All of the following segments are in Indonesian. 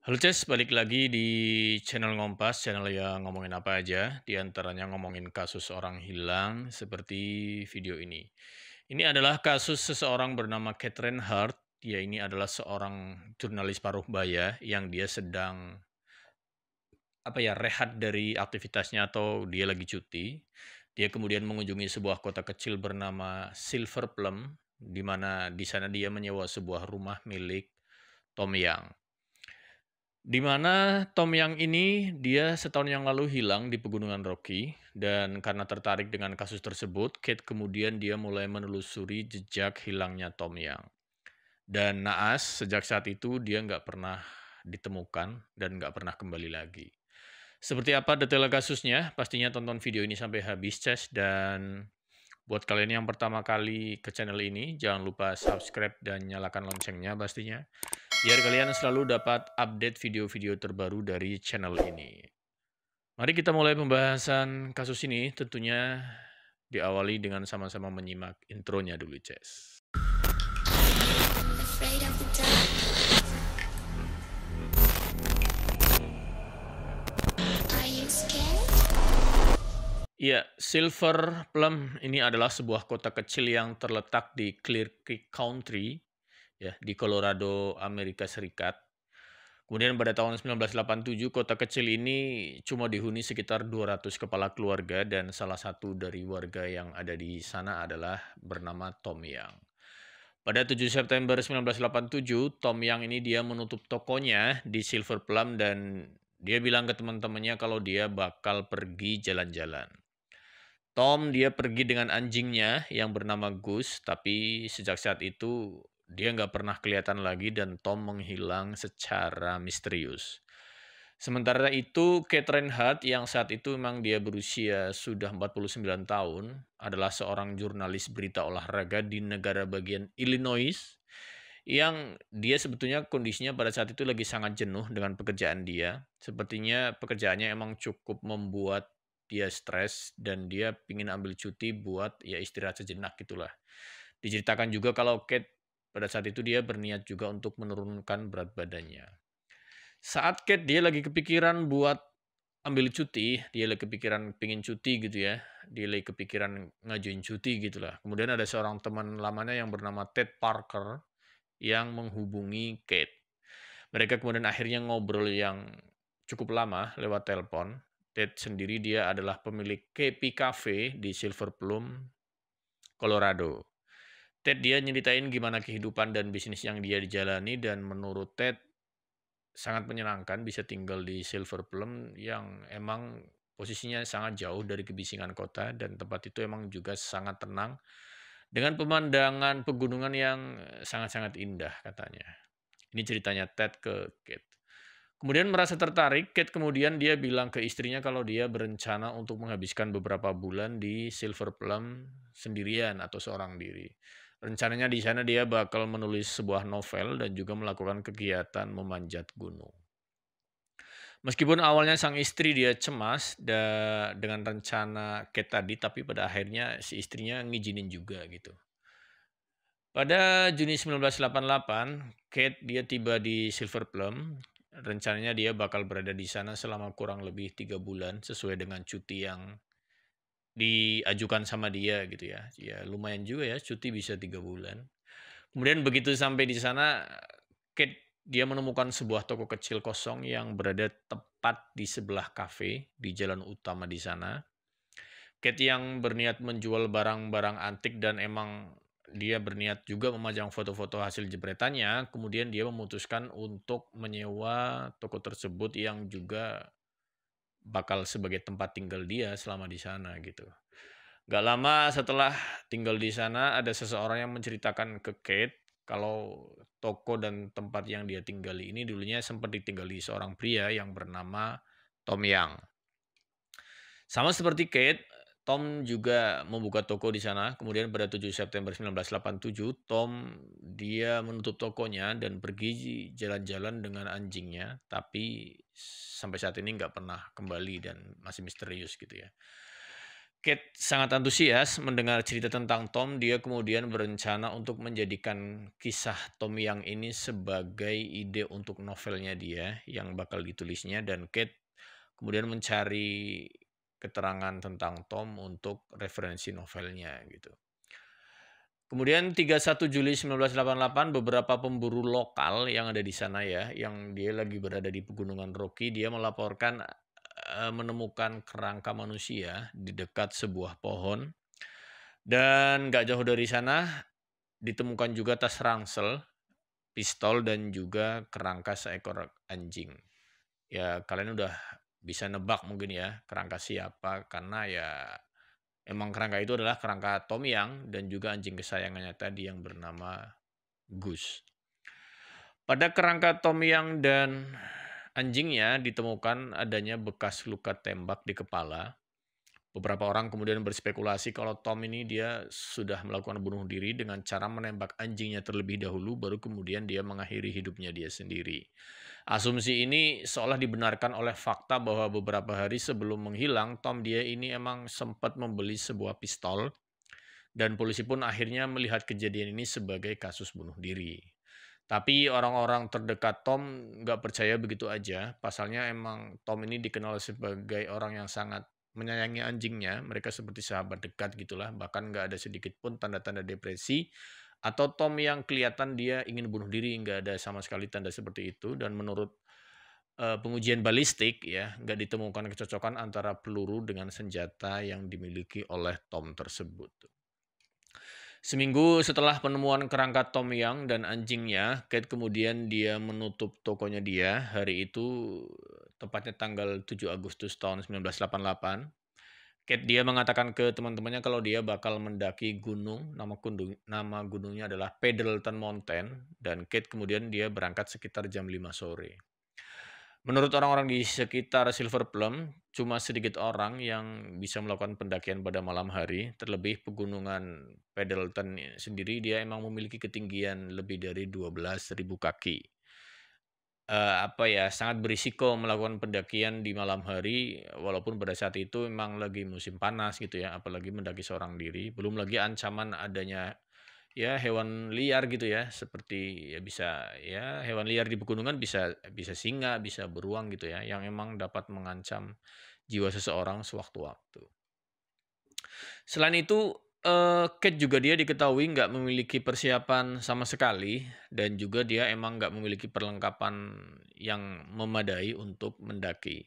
Halo Ces, balik lagi di channel Ngompas, channel yang ngomongin apa aja, di antaranya ngomongin kasus orang hilang seperti video ini. Ini adalah kasus seseorang bernama Catherine Hart. Dia ini adalah seorang jurnalis paruh baya yang dia sedang rehat dari aktivitasnya atau dia lagi cuti. Dia kemudian mengunjungi sebuah kota kecil bernama Silver Plum, di mana di sana dia menyewa sebuah rumah milik Tom Young. Di mana Tom Young ini dia setahun yang lalu hilang di Pegunungan Rocky, dan karena tertarik dengan kasus tersebut, Kate kemudian dia mulai menelusuri jejak hilangnya Tom Young. Dan naas, sejak saat itu dia nggak pernah ditemukan dan nggak pernah kembali lagi. Seperti apa detail kasusnya? Pastinya tonton video ini sampai habis, Ces. Dan buat kalian yang pertama kali ke channel ini, jangan lupa subscribe dan nyalakan loncengnya pastinya, biar kalian selalu dapat update video-video terbaru dari channel ini. Mari kita mulai pembahasan kasus ini, tentunya diawali dengan sama-sama menyimak intronya dulu, Ces. Afraid of the dark. Are you scared? Ya, Silver Plum ini adalah sebuah kota kecil yang terletak di Clear Creek Country, ya, di Colorado, Amerika Serikat. Kemudian pada tahun 1987, kota kecil ini cuma dihuni sekitar 200 kepala keluarga, dan salah satu dari warga yang ada di sana adalah bernama Tom Young. Pada 7 September 1987, Tom Young ini dia menutup tokonya di Silver Plum dan dia bilang ke teman-temannya kalau dia bakal pergi jalan-jalan. Tom dia pergi dengan anjingnya yang bernama Gus, tapi sejak saat itu dia nggak pernah kelihatan lagi dan Tom menghilang secara misterius. Sementara itu, Catherine Hart yang saat itu memang dia berusia sudah 49 tahun, adalah seorang jurnalis berita olahraga di negara bagian Illinois, yang dia sebetulnya kondisinya pada saat itu lagi sangat jenuh dengan pekerjaan dia. Sepertinya pekerjaannya emang cukup membuat dia stres dan dia pingin ambil cuti buat ya istirahat sejenak gitulah. Diceritakan juga kalau Kate pada saat itu dia berniat juga untuk menurunkan berat badannya. Saat Kate dia lagi kepikiran buat ambil cuti, dia lagi kepikiran pingin cuti gitu ya, dia lagi kepikiran ngajuin cuti gitulah. Kemudian ada seorang teman lamanya yang bernama Ted Parker yang menghubungi Kate. Mereka kemudian akhirnya ngobrol yang cukup lama lewat telepon. Ted sendiri dia adalah pemilik KP Cafe di Silver Plum, Colorado. Ted dia nyeritain gimana kehidupan dan bisnis yang dia dijalani, dan menurut Ted sangat menyenangkan bisa tinggal di Silver Plum yang emang posisinya sangat jauh dari kebisingan kota, dan tempat itu emang juga sangat tenang dengan pemandangan pegunungan yang sangat-sangat indah katanya. Ini ceritanya Ted ke Kate. Kemudian merasa tertarik, Kate kemudian dia bilang ke istrinya kalau dia berencana untuk menghabiskan beberapa bulan di Silver Plum sendirian atau seorang diri. Rencananya di sana dia bakal menulis sebuah novel dan juga melakukan kegiatan memanjat gunung. Meskipun awalnya sang istri dia cemas dengan rencana Kate tadi, tapi pada akhirnya si istrinya ngizinin juga gitu. Pada Juni 1988, Kate dia tiba di Silver Plum. Rencananya dia bakal berada di sana selama kurang lebih 3 bulan sesuai dengan cuti yang diajukan sama dia gitu ya. Ya lumayan juga ya, cuti bisa 3 bulan. Kemudian begitu sampai di sana, Kate dia menemukan sebuah toko kecil kosong yang berada tepat di sebelah kafe di jalan utama di sana. Kate yang berniat menjual barang-barang antik dan emang dia berniat juga memajang foto-foto hasil jepretannya, kemudian dia memutuskan untuk menyewa toko tersebut yang juga bakal sebagai tempat tinggal dia selama di sana gitu. Gak lama setelah tinggal di sana, ada seseorang yang menceritakan ke Kate kalau toko dan tempat yang dia tinggali ini dulunya sempat ditinggali seorang pria yang bernama Tom Young. Sama seperti Kate, Tom juga membuka toko di sana. Kemudian pada 7 September 1987, Tom dia menutup tokonya dan pergi jalan-jalan dengan anjingnya, tapi sampai saat ini nggak pernah kembali dan masih misterius gitu ya. Kate sangat antusias mendengar cerita tentang Tom. Dia kemudian berencana untuk menjadikan kisah Tom yang ini sebagai ide untuk novelnya dia yang bakal ditulisnya, dan Kate kemudian mencari keterangan tentang Tom untuk referensi novelnya gitu. Kemudian 31 Juli 1988 beberapa pemburu lokal yang ada di sana ya, yang dia lagi berada di Pegunungan Rocky, dia melaporkan menemukan kerangka manusia di dekat sebuah pohon, dan nggak jauh dari sana ditemukan juga tas ransel, pistol, dan juga kerangka seekor anjing. Ya kalian udah bisa nebak mungkin ya kerangka siapa, karena ya emang kerangka itu adalah kerangka Tom Yang dan juga anjing kesayangannya tadi yang bernama Gus. Pada kerangka Tom Yang dan anjingnya ditemukan adanya bekas luka tembak di kepala. Beberapa orang kemudian berspekulasi kalau Tom ini dia sudah melakukan bunuh diri dengan cara menembak anjingnya terlebih dahulu, baru kemudian dia mengakhiri hidupnya dia sendiri. Asumsi ini seolah dibenarkan oleh fakta bahwa beberapa hari sebelum menghilang, Tom dia ini emang sempat membeli sebuah pistol, dan polisi pun akhirnya melihat kejadian ini sebagai kasus bunuh diri. Tapi orang-orang terdekat Tom nggak percaya begitu aja. Pasalnya emang Tom ini dikenal sebagai orang yang sangat menyayangi anjingnya. Mereka seperti sahabat dekat gitulah. Bahkan nggak ada sedikit pun tanda-tanda depresi atau Tom yang kelihatan dia ingin bunuh diri. Nggak ada sama sekali tanda seperti itu. Dan menurut pengujian balistik ya, nggak ditemukan kecocokan antara peluru dengan senjata yang dimiliki oleh Tom tersebut. Seminggu setelah penemuan kerangka Tom Yang dan anjingnya, Kate kemudian dia menutup tokonya dia. Hari itu tepatnya tanggal 7 Agustus tahun 1988. Kate dia mengatakan ke teman-temannya kalau dia bakal mendaki gunung, nama gunungnya adalah Pendleton Mountain, dan Kate kemudian dia berangkat sekitar jam 5 sore. Menurut orang-orang di sekitar Silver Plum, cuma sedikit orang yang bisa melakukan pendakian pada malam hari. Terlebih pegunungan Pendleton sendiri dia emang memiliki ketinggian lebih dari 12.000 kaki. Sangat berisiko melakukan pendakian di malam hari, walaupun pada saat itu memang lagi musim panas gitu ya, apalagi mendaki seorang diri. Belum lagi ancaman adanya ya hewan liar gitu ya, seperti ya bisa ya hewan liar di pegunungan, bisa bisa singa, bisa beruang gitu ya, yang emang dapat mengancam jiwa seseorang sewaktu-waktu. Selain itu, Kate juga dia diketahui nggak memiliki persiapan sama sekali, dan juga dia emang nggak memiliki perlengkapan yang memadai untuk mendaki.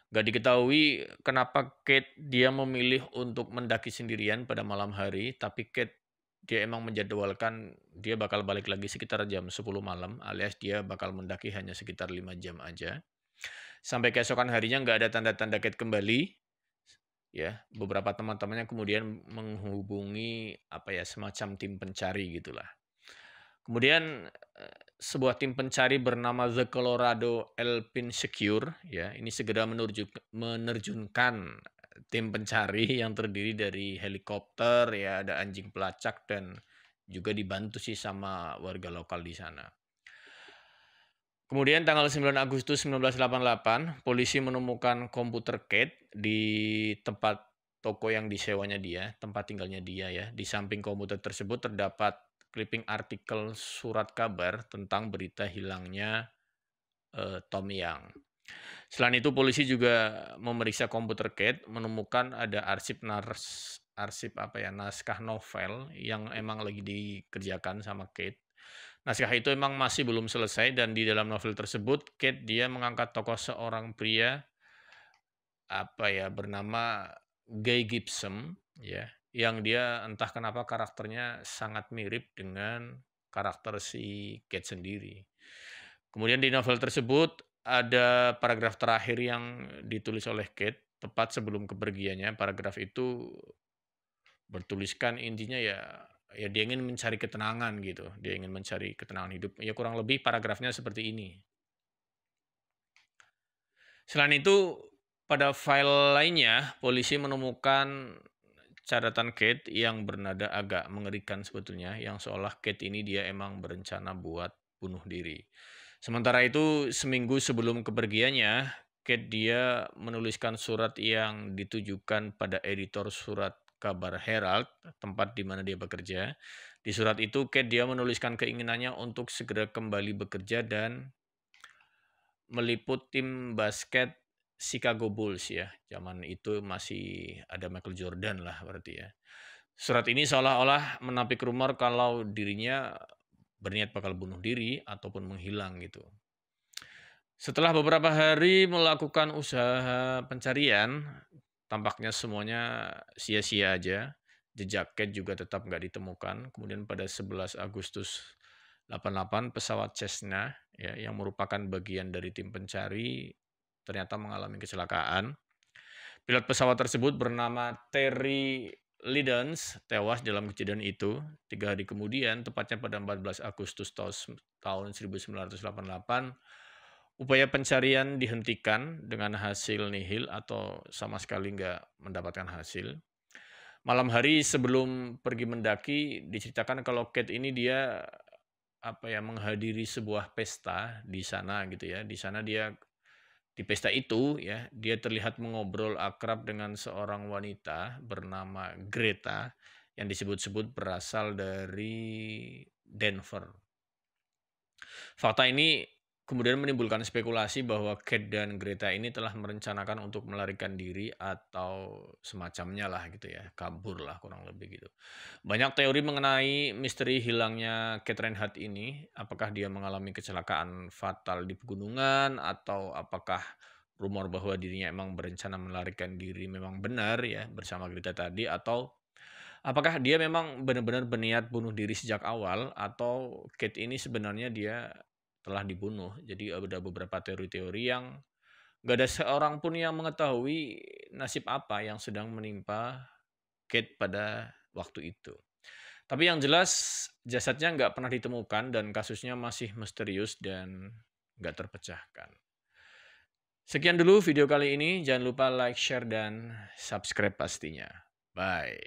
Nggak diketahui kenapa Kate dia memilih untuk mendaki sendirian pada malam hari, tapi Kate dia emang menjadwalkan dia bakal balik lagi sekitar jam 10 malam, alias dia bakal mendaki hanya sekitar 5 jam aja. Sampai keesokan harinya nggak ada tanda-tanda Kate kembali. Ya, beberapa teman-temannya kemudian menghubungi semacam tim pencari gitulah. Kemudian sebuah tim pencari bernama The Colorado Alpine Secure ya, ini segera menerjunkan tim pencari yang terdiri dari helikopter ya, ada anjing pelacak, dan juga dibantu sih sama warga lokal di sana. Kemudian tanggal 9 Agustus 1988, polisi menemukan komputer Kate di tempat toko yang disewanya dia, tempat tinggalnya dia ya. Di samping komputer tersebut terdapat clipping artikel surat kabar tentang berita hilangnya Tom Yang. Selain itu polisi juga memeriksa komputer Kate, menemukan ada naskah novel yang emang lagi dikerjakan sama Kate. Naskah itu emang masih belum selesai, dan di dalam novel tersebut Kate dia mengangkat tokoh seorang pria bernama Guy Gibson ya, yang dia entah kenapa karakternya sangat mirip dengan karakter si Kate sendiri. Kemudian di novel tersebut ada paragraf terakhir yang ditulis oleh Kate tepat sebelum kepergiannya. Paragraf itu bertuliskan intinya ya dia ingin mencari ketenangan gitu. Dia ingin mencari ketenangan hidup. Ya kurang lebih paragrafnya seperti ini. Selain itu, pada file lainnya, polisi menemukan catatan Kate yang bernada agak mengerikan sebetulnya, yang seolah Kate ini dia emang berencana buat bunuh diri. Sementara itu, seminggu sebelum kepergiannya, Kate dia menuliskan surat yang ditujukan pada editor surat kabar Herald, tempat di mana dia bekerja. Di surat itu Kate dia menuliskan keinginannya untuk segera kembali bekerja dan meliput tim basket Chicago Bulls ya. Zaman itu masih ada Michael Jordan lah berarti ya. Surat ini seolah-olah menampik rumor kalau dirinya berniat bakal bunuh diri ataupun menghilang gitu. Setelah beberapa hari melakukan usaha pencarian, tampaknya semuanya sia-sia aja. Jejak Kate juga tetap nggak ditemukan. Kemudian pada 11 Agustus 88 pesawat Cessna ya, yang merupakan bagian dari tim pencari ternyata mengalami kecelakaan. Pilot pesawat tersebut bernama Terry Lidens tewas dalam kejadian itu. 3 hari kemudian, tepatnya pada 14 Agustus tahun 1988, upaya pencarian dihentikan dengan hasil nihil atau sama sekali nggak mendapatkan hasil. Malam hari sebelum pergi mendaki, diceritakan kalau Kate ini dia menghadiri sebuah pesta di sana gitu ya. Di sana dia di pesta itu ya, dia terlihat mengobrol akrab dengan seorang wanita bernama Greta yang disebut-sebut berasal dari Denver. Fakta ini kemudian menimbulkan spekulasi bahwa Kate dan Greta ini telah merencanakan untuk melarikan diri atau semacamnya lah gitu ya, kabur lah kurang lebih gitu. Banyak teori mengenai misteri hilangnya Kate Reinhardt ini, apakah dia mengalami kecelakaan fatal di pegunungan atau apakah rumor bahwa dirinya emang berencana melarikan diri memang benar ya bersama Greta tadi, atau apakah dia memang benar-benar berniat bunuh diri sejak awal, atau Kate ini sebenarnya dia telah dibunuh. Jadi ada beberapa teori-teori yang nggak ada seorang pun yang mengetahui nasib apa yang sedang menimpa Kate pada waktu itu. Tapi yang jelas jasadnya nggak pernah ditemukan dan kasusnya masih misterius dan nggak terpecahkan. Sekian dulu video kali ini. Jangan lupa like, share, dan subscribe pastinya. Bye.